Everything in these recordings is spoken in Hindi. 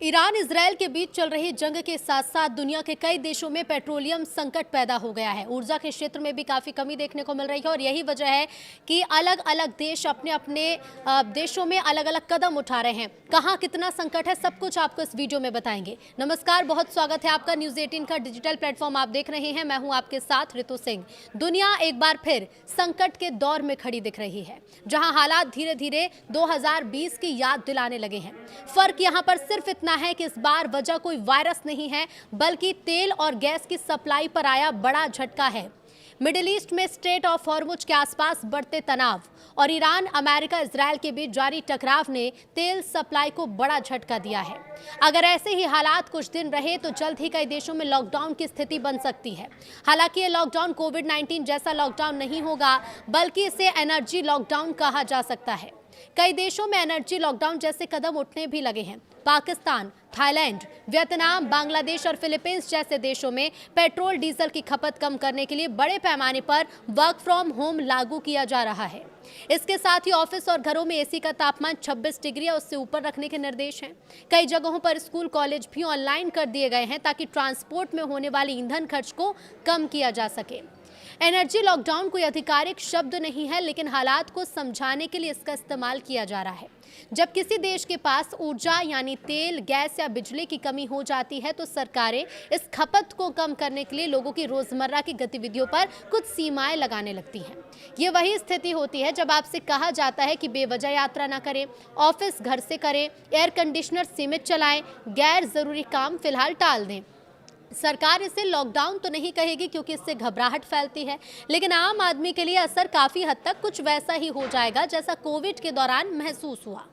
ईरान इजरायल के बीच चल रही जंग के साथ साथ दुनिया के कई देशों में पेट्रोलियम संकट पैदा हो गया है। ऊर्जा के क्षेत्र में भी काफी कमी देखने को मिल रही है और यही वजह है कि अलग अलग देश अपने अपने देशों में अलग अलग कदम उठा रहे हैं। कहां कितना संकट है, सब कुछ आपको इस वीडियो में बताएंगे। नमस्कार, बहुत स्वागत है आपका न्यूज 18 का डिजिटल प्लेटफॉर्म आप देख रहे हैं। मैं हूं आपके साथ ऋतु सिंह। दुनिया एक बार फिर संकट के दौर में खड़ी दिख रही है, जहां हालात धीरे धीरे 2020 की याद दिलाने लगे हैं। फर्क यहां पर सिर्फ इतना है कि इस बार वजह कोई वायरस नहीं है, बल्कि तेल और गैस की सप्लाई पर आया बड़ा झटका है। मिडिल ईस्ट में स्ट्रेट ऑफ हॉर्मुज के आसपास बढ़ते तनाव और ईरान अमेरिका इजरायल के बीच जारी टकराव ने तेल सप्लाई को बड़ा झटका दिया है। अगर ऐसे ही हालात कुछ दिन रहे तो जल्द ही कई देशों में लॉकडाउन की स्थिति बन सकती है। हालांकि ये लॉकडाउन कोविड-19 जैसा लॉकडाउन नहीं होगा, बल्कि इसे एनर्जी लॉकडाउन कहा जा सकता है। कई देशों में एनर्जी लॉकडाउन जैसे कदम उठने भी लगे हैं। पाकिस्तान, थाईलैंड, वियतनाम, बांग्लादेश और फिलीपींस जैसे देशों में पेट्रोल डीजल की खपत कम करने के लिए बड़े पैमाने पर वर्क फ्रॉम होम लागू किया जा रहा है। इसके साथ ही ऑफिस और घरों में एसी का तापमान 26 डिग्री या उससे ऊपर रखने के निर्देश हैं। कई जगहों पर स्कूल कॉलेज भी ऑनलाइन कर दिए गए हैं ताकि ट्रांसपोर्ट में होने वाले ईंधन खर्च को कम किया जा सके। एनर्जी लॉकडाउन कोई आधिकारिक शब्द नहीं है, लेकिन हालात को समझाने के लिए इसका इस्तेमाल किया जा रहा है। जब किसी देश के पास ऊर्जा यानी तेल, गैस या बिजली की कमी हो जाती है तो सरकारें इस खपत को कम करने के लिए लोगों की रोजमर्रा की गतिविधियों पर कुछ सीमाएं लगाने लगती हैं। ये वही स्थिति होती है जब आपसे कहा जाता है कि बेवजह यात्रा ना करें, ऑफिस घर से करें, एयर कंडीशनर सीमित चलाएं, गैर जरूरी काम फिलहाल टाल दें। सरकार इसे लॉकडाउन तो नहीं कहेगी क्योंकि इससे घबराहट फैलती है, लेकिन आम आदमी के लिए असर काफी हद तक कुछ वैसा ही हो जाएगा जैसा कोविड के दौरान महसूस हुआ।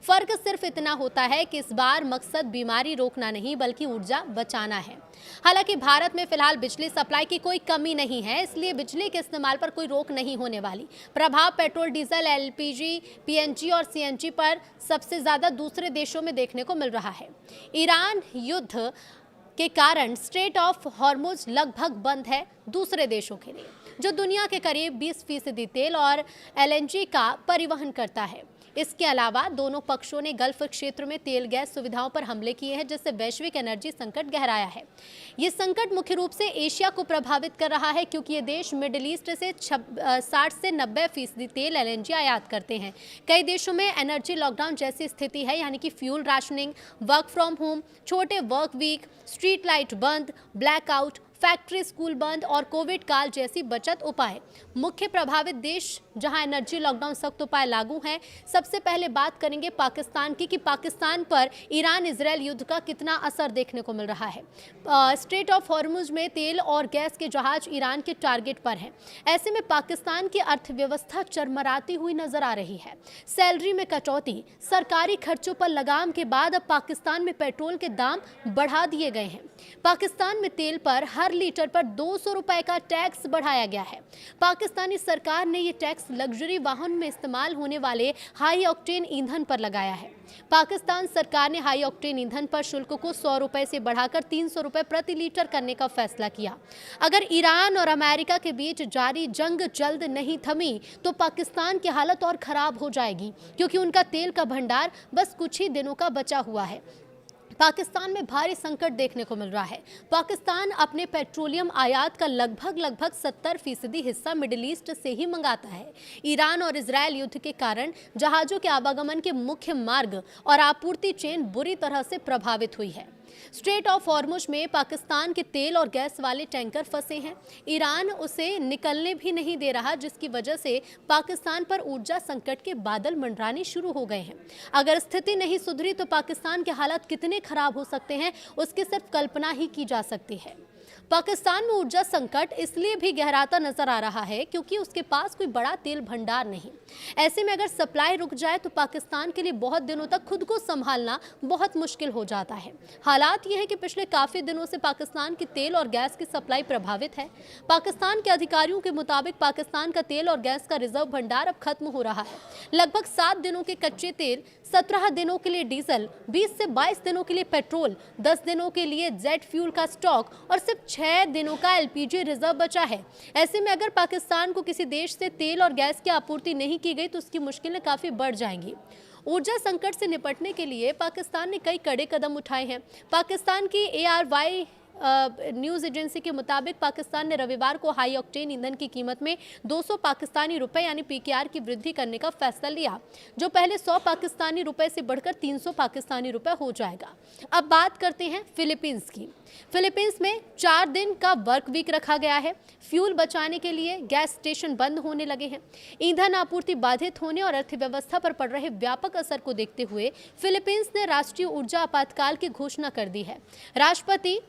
फर्क सिर्फ इतना होता है कि इस बार मकसद बीमारी रोकना नहीं बल्कि ऊर्जा बचाना है। हालांकि भारत में फिलहाल बिजली सप्लाई की कोई कमी नहीं है, इसलिए बिजली के इस्तेमाल पर कोई रोक नहीं होने वाली। प्रभाव पेट्रोल, डीजल, एलपीजी, पीएनजी और सीएनजी पर सबसे ज्यादा दूसरे देशों में देखने को मिल रहा है। ईरान युद्ध के कारण स्ट्रेट ऑफ हॉर्मुज लगभग बंद है दूसरे देशों के लिए, जो दुनिया के करीब 20% तेल और एलएनजी का परिवहन करता है। इसके अलावा दोनों पक्षों ने गल्फ क्षेत्र में तेल गैस सुविधाओं पर हमले किए हैं, जिससे वैश्विक एनर्जी संकट गहराया है। ये संकट मुख्य रूप से एशिया को प्रभावित कर रहा है, क्योंकि ये देश मिडिल ईस्ट से 60 से 90% तेल एलएनजी आयात करते हैं। कई देशों में एनर्जी लॉकडाउन जैसी स्थिति है, यानी कि fuel rationing, work from home, छोटे वर्क वीक, स्ट्रीट लाइट बंद, ब्लैकआउट, फैक्ट्री, स्कूल बंद और कोविड काल जैसी बचत उपाय। मुख्य प्रभावित देश जहां एनर्जी लॉकडाउन सख्त उपाय लागू हैं, सबसे पहले बात करेंगे पाकिस्तान की कि पाकिस्तान पर ईरान इजरायल युद्ध का कितना असर देखने को मिल रहा है। स्ट्रेट ऑफ हॉर्मुज में तेल और गैस के जहाज ईरान के टारगेट पर हैं। ऐसे में पाकिस्तान की अर्थव्यवस्था चरमराती हुई नजर आ रही है। सैलरी में कटौती, सरकारी खर्चों पर लगाम के बाद अब पाकिस्तान में पेट्रोल के दाम बढ़ा दिए गए हैं। पाकिस्तान में तेल पर हर लीटर पर 200 रुपए का टैक्स बढ़ाया गया है। पाकिस्तानी सरकार ने ये टैक्स लग्जरी वाहन में इस्तेमाल होने वाले हाई ऑक्टेन ईंधन पर लगाया है। पाकिस्तान सरकार ने हाई ऑक्टेन ईंधन पर शुल्क को 100 रुपए से बढ़ाकर 300 रुपए प्रति लीटर करने का फैसला किया। अगर ईरान और अमेरिका के बीच जारी जंग जल्द नहीं थमी तो पाकिस्तान की हालत और खराब हो जाएगी, क्योंकि उनका तेल का भंडार बस कुछ ही दिनों का बचा हुआ है। पाकिस्तान में भारी संकट देखने को मिल रहा है। पाकिस्तान अपने पेट्रोलियम आयात का लगभग 70% हिस्सा मिडिल ईस्ट से ही मंगाता है। ईरान और इजरायल युद्ध के कारण जहाजों के आवागमन के मुख्य मार्ग और आपूर्ति चेन बुरी तरह से प्रभावित हुई है। स्ट्रेट ऑफ हॉर्मुज में पाकिस्तान के तेल और गैस वाले टैंकर फंसे हैं। ईरान उसे निकलने भी नहीं दे रहा, जिसकी वजह से पाकिस्तान पर ऊर्जा संकट के बादल मंडराने शुरू हो गए हैं। अगर स्थिति नहीं सुधरी तो पाकिस्तान के हालात कितने खराब हो सकते हैं, उसकी सिर्फ कल्पना ही की जा सकती है। पाकिस्तान में ऊर्जा संकट इसलिए भी गहराता नजर आ रहा है क्योंकि उसके पास कोई बड़ा तेल भंडार नहीं। ऐसे में अगर सप्लाई रुक जाए तो पाकिस्तान के लिए बहुत दिनों तक खुद को संभालना बहुत मुश्किल हो जाता है। हालात ये है कि पिछले काफी दिनों से पाकिस्तान की तेल और गैस की सप्लाई प्रभावित है। पाकिस्तान के अधिकारियों के मुताबिक पाकिस्तान का तेल और गैस का रिजर्व भंडार अब खत्म हो रहा है। लगभग 7 दिनों के कच्चे तेल, 17 दिनों के लिए डीजल, 20 से 22 दिनों के लिए पेट्रोल, 10 दिनों के लिए जेट फ्यूल का स्टॉक और सिर्फ 6 दिनों का एलपीजी रिजर्व बचा है। ऐसे में अगर पाकिस्तान को किसी देश से तेल और गैस की आपूर्ति नहीं की गई तो उसकी मुश्किलें काफी बढ़ जाएंगी। ऊर्जा संकट से निपटने के लिए पाकिस्तान ने कई कड़े कदम उठाए हैं। पाकिस्तान की ARY न्यूज़ एजेंसी के मुताबिक पाकिस्तान ने रविवार को हाई ऑक्टेन ईंधन की कीमत में 200 पाकिस्तानी रुपए यानी PKR की वृद्धि करने का फैसला लिया, जो पहले 100 पाकिस्तानी रुपए से बढ़कर 300 पाकिस्तानी रुपए हो जाएगा। अब बात करते हैं फिलीपींस की। फिलीपींस में 4 दिन का वर्क वीक रखा गया है। फ्यूल बचाने के लिए गैस स्टेशन बंद होने लगे हैं। ईंधन आपूर्ति बाधित होने और अर्थव्यवस्था पर पड़ रहे व्यापक असर को देखते हुए फिलीपींस ने राष्ट्रीय ऊर्जा आपातकाल की घोषणा कर दी है। राष्ट्रपति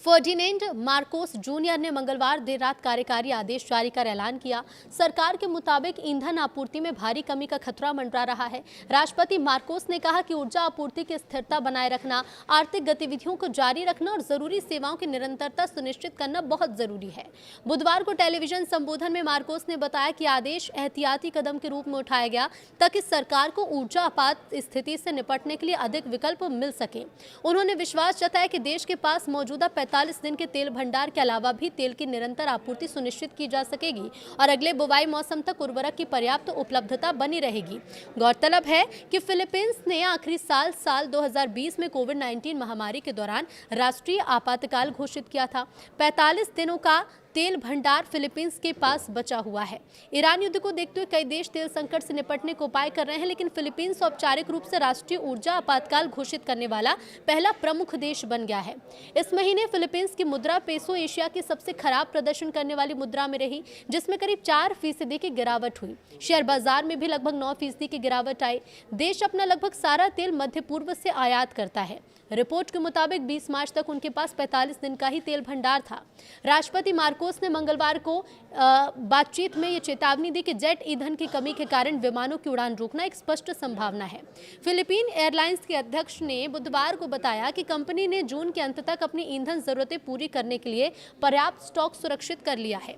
फर्डिनेंड मार्कोस जूनियर ने मंगलवार देर रात कार्यकारी आदेश जारी कर ऐलान किया। सरकार के मुताबिक ईंधन आपूर्ति में भारी कमी का खतरा मंडरा रहा है। राष्ट्रपति मार्कोस ने कहा कि ऊर्जा आपूर्ति की स्थिरता बनाए रखना, आर्थिक गतिविधियों को जारी रखना और जरूरी सेवाओं की निरंतरता सुनिश्चित करना बहुत जरूरी है। बुधवार को टेलीविजन संबोधन में मार्कोस ने बताया कि आदेश एहतियाती कदम के रूप में उठाया गया ताकि सरकार को ऊर्जा आपात स्थिति से निपटने के लिए अधिक विकल्प मिल सके। उन्होंने विश्वास जताया कि देश के पास मौजूदा 45 दिन के तेल भंडार के अलावा भी तेल की निरंतर आपूर्ति सुनिश्चित की जा सकेगी और अगले बुवाई मौसम तक उर्वरक की पर्याप्त उपलब्धता बनी रहेगी। गौरतलब है कि फिलीपींस ने आखिरी साल 2020 में कोविड-19 महामारी के दौरान राष्ट्रीय आपातकाल घोषित किया था। 45 दिनों का तेल भंडार फिलीपींस के पास बचा हुआ है। ईरान युद्ध को देखते हुए कई देश तेल संकट से निपटने को उपाय कर रहे हैं, लेकिन फिलीपींस औपचारिक रूप से राष्ट्रीय ऊर्जा आपातकाल घोषित करने वाला पहला प्रमुख देश बन गया है। इस महीने फिलीपींस की मुद्रा पेसो एशिया की सबसे खराब प्रदर्शन करने वाली मुद्रा में रही, जिसमें करीब 4% की गिरावट हुई। शेयर बाजार में भी लगभग 9% की गिरावट आई। देश अपना लगभग सारा तेल मध्य पूर्व से आयात करता है। रिपोर्ट के मुताबिक 20 मार्च तक उनके पास 45 दिन का ही तेल भंडार था। राष्ट्रपति मार्कोस ने मंगलवार को बातचीत में ये चेतावनी दी कि जेट ईंधन की कमी के कारण विमानों की उड़ान रोकना एक स्पष्ट संभावना है। फिलीपीन एयरलाइंस के अध्यक्ष ने बुधवार को बताया कि कंपनी ने जून के अंत तक अपनी ईंधन जरूरतें पूरी करने के लिए पर्याप्त स्टॉक सुरक्षित कर लिया है,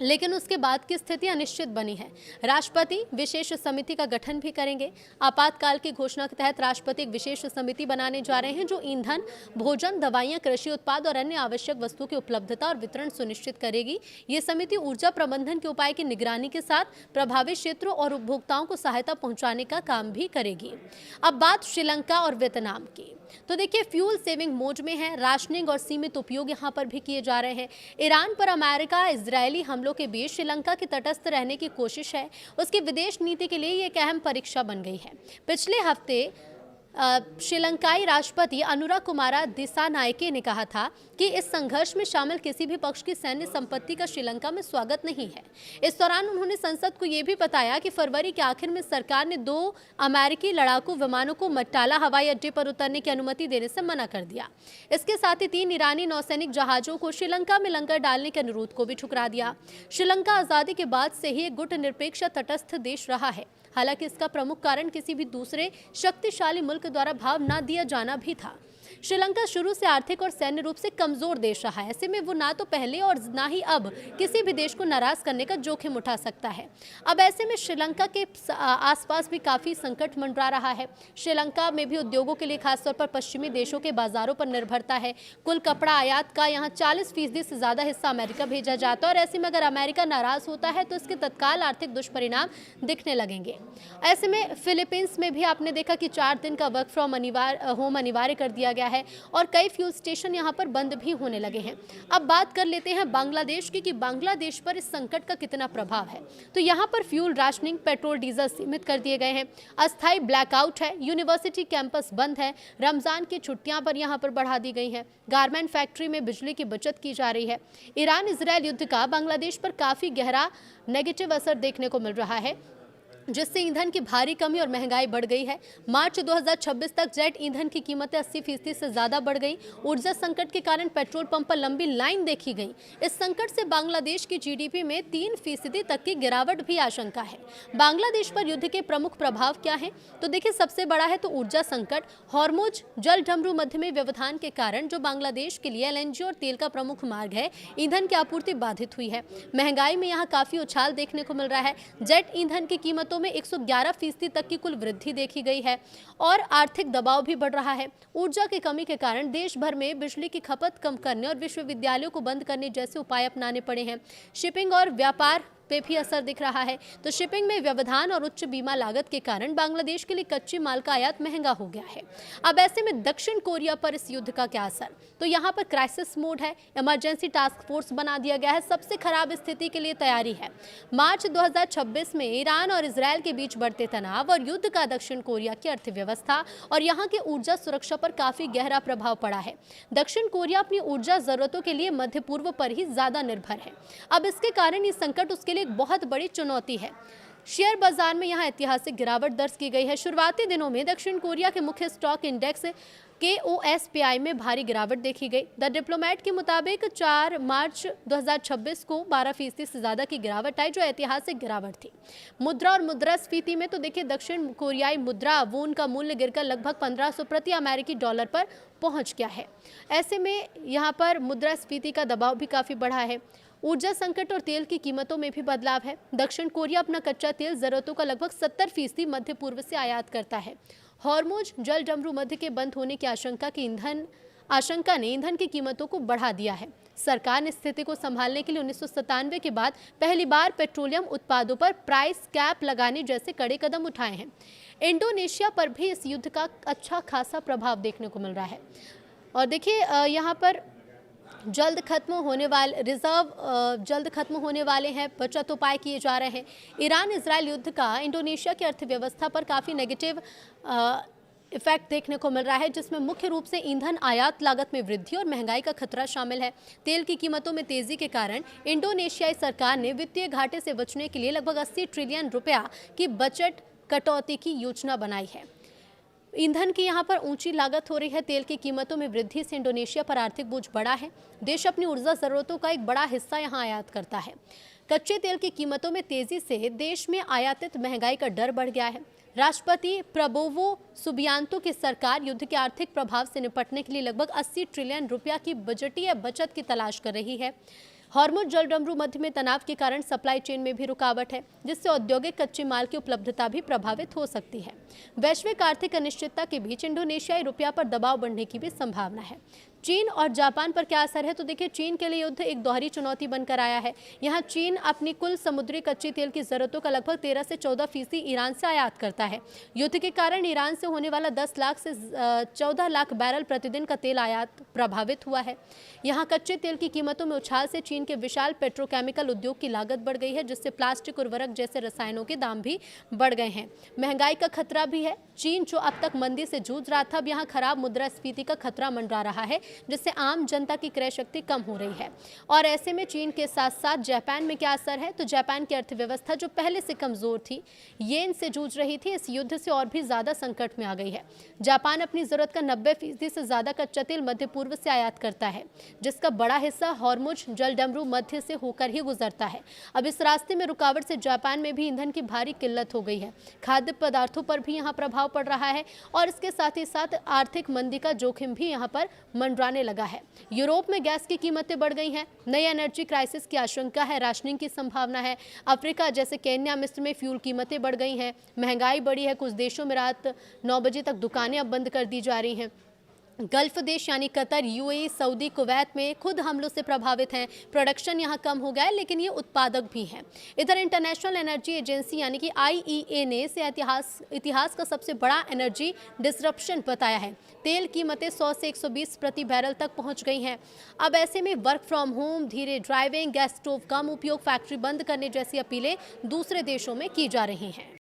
लेकिन उसके बाद की स्थिति अनिश्चित बनी है। राष्ट्रपति विशेष समिति का गठन भी करेंगे। आपातकाल की घोषणा के तहत राष्ट्रपति एक विशेष समिति बनाने जा रहे हैं जो ईंधन, भोजन, दवाइयां, कृषि उत्पाद और अन्य आवश्यक वस्तुओं की उपलब्धता और वितरण सुनिश्चित करेगी। ये समिति ऊर्जा प्रबंधन के उपाय की निगरानी के साथ प्रभावित क्षेत्रों और उपभोक्ताओं को सहायता पहुंचाने का काम भी करेगी। अब बात श्रीलंका और वियतनाम की। तो देखिए, फ्यूल सेविंग मोड में है। राशनिंग और सीमित उपयोग यहाँ पर भी किए जा रहे हैं। ईरान पर अमेरिका इजरायली हमलों के बीच श्रीलंका की तटस्थ रहने की कोशिश है। उसकी विदेश नीति के लिए ये एक अहम परीक्षा बन गई है। पिछले हफ्ते श्रीलंकाई राष्ट्रपति अनुरा कुमारा दिसानायके ने कहा था कि इस संघर्ष में शामिल किसी भी पक्ष की सैन्य संपत्ति का श्रीलंका में स्वागत नहीं है। इस दौरान उन्होंने संसद को यह भी बताया कि फरवरी के आखिर में सरकार ने 2 अमेरिकी लड़ाकू विमानों को मट्टाला हवाई अड्डे पर उतरने की अनुमति देने से मना कर दिया। इसके साथ ही 3 ईरानी नौसैनिक जहाजों को श्रीलंका में लंगर डालने के अनुरोध को भी ठुकरा दिया। श्रीलंका आजादी के बाद से ही एक गुटनिरपेक्ष तटस्थ देश रहा है। हालांकि इसका प्रमुख कारण किसी भी दूसरे शक्तिशाली मुल्क द्वारा भाव न दिया जाना भी था। श्रीलंका शुरू से आर्थिक और सैन्य रूप से कमजोर देश रहा है। ऐसे में वो ना तो पहले और ना ही अब किसी भी देश को नाराज करने का जोखिम उठा सकता है। अब ऐसे में श्रीलंका के आसपास भी काफी संकट मंडरा रहा है। श्रीलंका में भी उद्योगों के लिए खासतौर पर पश्चिमी देशों के बाजारों पर निर्भरता है। कुल कपड़ा आयात का यहाँ 40% से ज्यादा हिस्सा अमेरिका भेजा जाता है और ऐसे में अगर अमेरिका नाराज होता है तो इसके तत्काल आर्थिक दुष्परिणाम दिखने लगेंगे। ऐसे में फिलीपींस में भी आपने देखा कि 4 दिन का वर्क फ्रॉम होम अनिवार्य कर दिया गया है और कई फ्यूल स्टेशन यहां पर बंद भी होने लगे हैं। अब बात कर लेते हैं बांग्लादेश की कि बांग्लादेश पर इस संकट का कितना प्रभाव है। तो यहां पर फ्यूल राशनिंग, पेट्रोल, डीजल सीमित कर दिए गए हैं। अस्थायी ब्लैकआउट है। यूनिवर्सिटी कैंपस बंद है। रमजान की छुट्टियां पर यहां पर बढ़ा दी गई हैं। गारमेंट फैक्ट्री में बिजली की बचत की जा रही है। ईरान इजरायल युद्ध का बांग्लादेश पर काफी गहरा नेगेटिव असर देखने को मिल रहा है, जिससे ईंधन की भारी कमी और महंगाई बढ़ गई है। मार्च 2026 तक जेट ईंधन की कीमतें 80% से ज्यादा बढ़ गई। ऊर्जा संकट के कारण पेट्रोल पंप पर लंबी लाइन देखी गई। इस संकट से बांग्लादेश की जीडीपी में 3% तक की गिरावट भी आशंका है। बांग्लादेश पर युद्ध के प्रमुख प्रभाव क्या है? तो देखिए, सबसे बड़ा है तो ऊर्जा संकट। हॉर्मुज जल डमरू मध्य में व्यवधान के कारण जो बांग्लादेश के लिए LNG और तेल का प्रमुख मार्ग है, ईंधन की आपूर्ति बाधित हुई है। महंगाई में यहाँ काफी उछाल देखने को मिल रहा है। जेट ईंधन की कीमतों में 111% तक की कुल वृद्धि देखी गई है और आर्थिक दबाव भी बढ़ रहा है। ऊर्जा की कमी के कारण देश भर में बिजली की खपत कम करने और विश्वविद्यालयों को बंद करने जैसे उपाय अपनाने पड़े हैं। शिपिंग और व्यापार पे भी असर दिख रहा है। तो शिपिंग में व्यवधान और उच्च बीमा लागत के कारण बांग्लादेश के लिए कच्चे माल का आयात महंगा हो गया है। अब ऐसे में दक्षिण कोरिया पर इस युद्ध का क्या असर? तो यहाँ पर क्राइसिस मोड है, इमरजेंसी टास्क फोर्स बना दिया गया है, सबसे खराब स्थिति के लिए तैयारी है। मार्च 2026 में ईरान और इजरायल के बीच बढ़ते तनाव और युद्ध का दक्षिण कोरिया की अर्थव्यवस्था और यहाँ की ऊर्जा सुरक्षा पर काफी गहरा प्रभाव पड़ा है। दक्षिण कोरिया अपनी ऊर्जा जरूरतों के लिए मध्य पूर्व पर ही ज्यादा निर्भर है। अब इसके कारण ये संकट उसके लिए एक बहुत बड़ी चुनौती है। शेयर बाजार में यहाँ ऐतिहासिक गिरावट दर्ज की गई है। शुरुआती दिनों में दक्षिण कोरिया के मुख्य स्टॉक इंडेक्स KOSPI में भारी गिरावट देखी गई। द डिप्लोमेट के मुताबिक 4 मार्च 2026 को 12% से ज्यादा की गिरावट आई, जो ऐतिहासिक गिरावट थी। मुद्रा और मुद्रास्फीति में तो देखिए दक्षिण कोरियाई मुद्रा वून का मूल्य गिरकर लगभग 1500 प्रति अमेरिकी डॉलर पर पहुंच गया है। ऐसे में यहाँ पर मुद्रास्फीति का दबाव भी काफी बढ़ा है। ऊर्जा संकट और तेल की कीमतों में भी बदलाव है। दक्षिण कोरिया अपना कच्चा तेल जरूरतों का लगभग 70% मध्य पूर्व से आयात करता है। हॉर्मुज जल डमरू मध्य के बंद होने की आशंका ने ईंधन की कीमतों को बढ़ा दिया है। सरकार ने स्थिति को संभालने के लिए 1997 के बाद पहली बार पेट्रोलियम उत्पादों पर प्राइस कैप लगाने जैसे कड़े कदम उठाए हैं। इंडोनेशिया पर भी इस युद्ध का अच्छा खासा प्रभाव देखने को मिल रहा है। और देखिए यहाँ पर जल्द खत्म होने वाले हैं, बचत उपाय किए जा रहे हैं। ईरान इजरायल युद्ध का इंडोनेशिया की अर्थव्यवस्था पर काफ़ी नेगेटिव इफेक्ट देखने को मिल रहा है, जिसमें मुख्य रूप से ईंधन आयात लागत में वृद्धि और महंगाई का खतरा शामिल है। तेल की कीमतों में तेजी के कारण इंडोनेशियाई सरकार ने वित्तीय घाटे से बचने के लिए लगभग 80 ट्रिलियन रुपया की बजट कटौती की योजना बनाई है। ईंधन की यहाँ पर ऊंची लागत हो रही है। तेल की कीमतों में वृद्धि से इंडोनेशिया पर आर्थिक बोझ बढ़ा है। देश अपनी ऊर्जा जरूरतों का एक बड़ा हिस्सा यहाँ आयात करता है। कच्चे तेल की कीमतों में तेजी से देश में आयातित महंगाई का डर बढ़ गया है। राष्ट्रपति प्रबोवो सुबियांतो की सरकार युद्ध के आर्थिक प्रभाव से निपटने के लिए लगभग 80 ट्रिलियन रुपया की बजटीय बचत की तलाश कर रही है। हॉर्मुज जल डमरू मध्य में तनाव के कारण सप्लाई चेन में भी रुकावट है, जिससे औद्योगिक कच्चे माल की उपलब्धता भी प्रभावित हो सकती है। वैश्विक आर्थिक अनिश्चितता के बीच इंडोनेशियाई रुपया पर दबाव बढ़ने की भी संभावना है। चीन और जापान पर क्या असर है? तो देखिए चीन के लिए युद्ध एक दोहरी चुनौती बनकर आया है। यहाँ चीन अपनी कुल समुद्री कच्चे तेल की जरूरतों का लगभग 13 से 14% ईरान से आयात करता है। युद्ध के कारण ईरान से होने वाला 10 लाख से 14 लाख बैरल प्रतिदिन का तेल आयात प्रभावित हुआ है। यहाँ कच्चे तेल की कीमतों में उछाल से चीन के विशाल पेट्रोकेमिकल उद्योग की लागत बढ़ गई है, जिससे प्लास्टिक उर्वरक जैसे रसायनों के दाम भी बढ़ गए हैं। महंगाई का खतरा भी है। चीन जो अब तक मंदी से जूझ रहा था, अब यहाँ खराब मुद्रास्फीति का खतरा मंडरा रहा है, जिससे आम जनता की क्रय शक्ति कम हो रही है। और ऐसे में चीन के साथ साथ जापान में क्या असर है? तो जापान की अर्थव्यवस्था जो पहले से कमजोर थी, येन से जूझ रही थी, इस युद्ध से और भी ज्यादा संकट में आ गई है। जापान अपनी जरूरत का 90% से ज्यादा कच्चा तेल मध्य पूर्व से आयात करता है, जिसका बड़ा हिस्सा हॉर्मुज जल डमरू मध्य से होकर ही गुजरता है। अब इस रास्ते में रुकावट से जापान में भी ईंधन की भारी किल्लत हो गई है। खाद्य पदार्थों पर भी यहाँ प्रभाव पड़ रहा है और इसके साथ ही साथ आर्थिक मंदी का जोखिम भी यहाँ पर मंडराने लगा है। यूरोप में गैस की कीमतें बढ़ गई हैं। नई एनर्जी क्राइसिस की आशंका है। राशनिंग की संभावना है। अफ्रीका जैसे केन्या, मिस्र में फ्यूल कीमतें बढ़ गई हैं। महंगाई बढ़ी है। कुछ देशों में रात 9 बजे तक दुकानें अब बंद कर दी जा रही हैं। गल्फ देश यानी कतर, यूएई, सऊदी, कुवैत में खुद हमलों से प्रभावित हैं। प्रोडक्शन यहाँ कम हो गया है, लेकिन ये उत्पादक भी हैं। इधर इंटरनेशनल एनर्जी एजेंसी यानी कि IEA ने इसे इतिहास का सबसे बड़ा एनर्जी डिसरप्शन बताया है। तेल कीमतें 100 से 120 प्रति बैरल तक पहुंच गई हैं। अब ऐसे में वर्क फ्रॉम होम, धीरे ड्राइविंग, गैस स्टोव कम उपयोग, फैक्ट्री बंद करने जैसी अपीलें दूसरे देशों में की जा रही हैं।